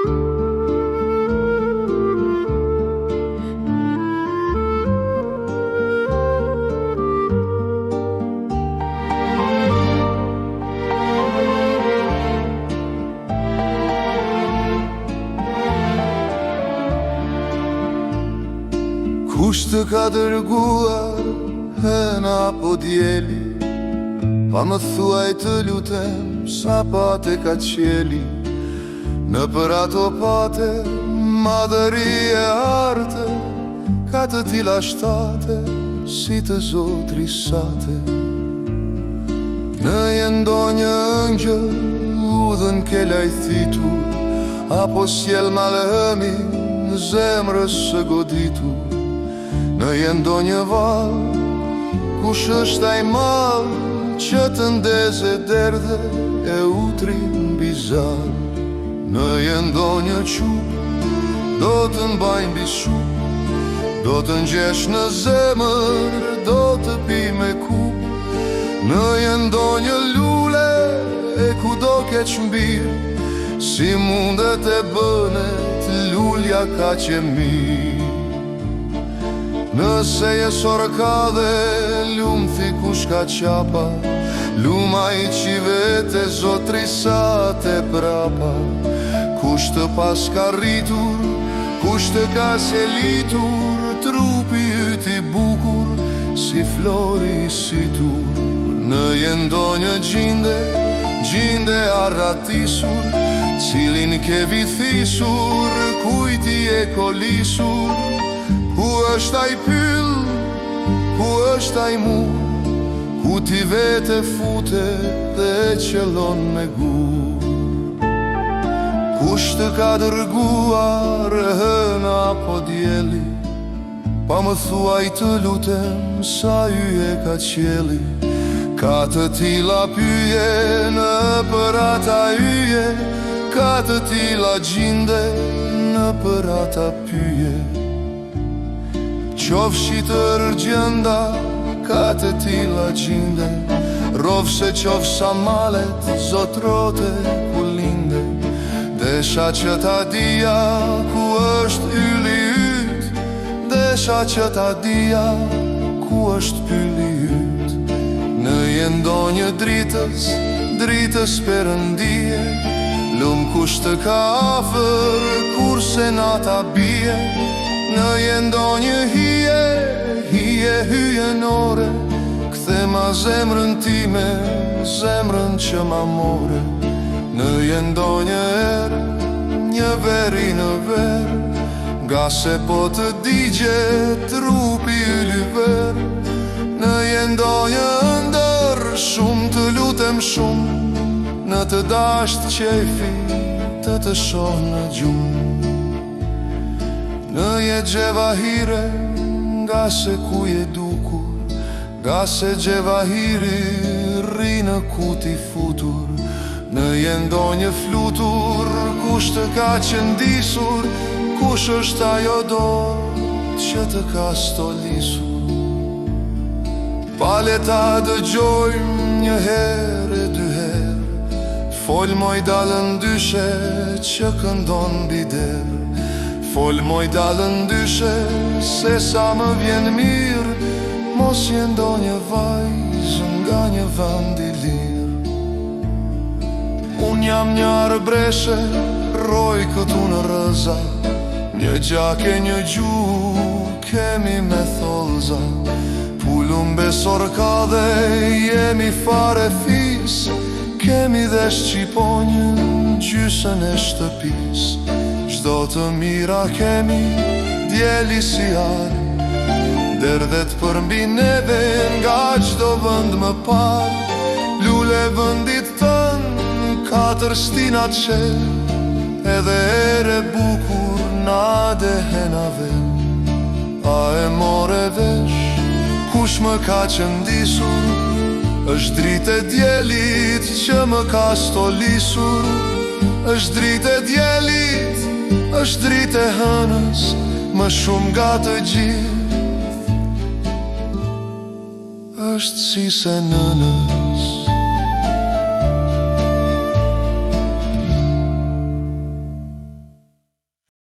Kush të ka dërguar hëna apo djeli, pa më thuaj të lutem sa pate ka qeli. Në për ato pate madhëri e arte, ka të tila shtate si të zotri sate. Në jendo një ëngjël udhën ke lajthitur, apo sjell malëmi në zemrës së goditur. Në jendo një val, kush është ai mal që të ndeze derdhe e utri mbi zal. Në jendo një qup, do të mbaj mbi sup, do të ngjesh në zemër, do të pi me kup. Në jendo një lule e ku do keq mbir, si mundet e bënet lulja ka që mirë. Nëse je sorka dhe lumë thi kush ka qapa, luma i qive te zotri sa te prapa. Kush të pas ka rritur, kush të ka sjelitur, trupi yti bukur si flori si tur. Në jendo një gjinde arratisur, cilin ke vithisur, kujti e kolisur. Ku është ai pyll, ku është ai mu, ku ti vete fute dhe qëllon me gu. Kush të ka dërguar hëna apo djeli, pa më thuaj të lutem sa yje ka qeli. Ka të tila pyje në për ata yje, ka të tila gjinde në për ata pyje. Qofshi të rëgjenda, ka të tila gjinde, rovse qofsa malet, zotrote ku linde. Desha që ta dija ku është yli yt, desha që ta dija ku është pyli yt. Në jendo një dritës perëndije, lum kush të ka afër, kurse nata bie. Në jendo një hije hyjenore, kthe ma zemrën time, zemrën që ma more. Në jendo një erë, një veri në verë, nga se po të digje trupi yli verë. Në jendo një ndër, shumë të lutem shumë, në të dasht qefi të shoh në gjumë. Në je gjevahire, nga se ku je dukur, nga se gjevahiri rri në kuti futur. Në jendo një flutur, kush të ka qëndisur, kush është ajo dorë që të ka stolisur. Paleta dëgjojmë një herë e dy herë, fol moj dalën dyshe që këndon bider. Fol moj dalën dyshe, se sa më vjen mirë, mos jendo një vajzë nga një vend i lirë. Unë jam një arbreshe, roj këtu në rëza, një gjake një gjuhë, kemi me tholza. Pullum besor ka dhe jemi fare fis, kemi dhe shqiponjën gjysën e shtëpis. Çdo të mira kemi, djeli si arë, derdhet për mbi neve nga çdo vënd më parë. Lule vëndit tënë, katër stinat qelë, edhe ere bukur na dehenave. A e more vesh, kush më ka qëndisur, është dritë e djelit që më ka stolisur. është dritë e djelit, është dritë e hënës, më shumë nga të gjithë. është si se nënë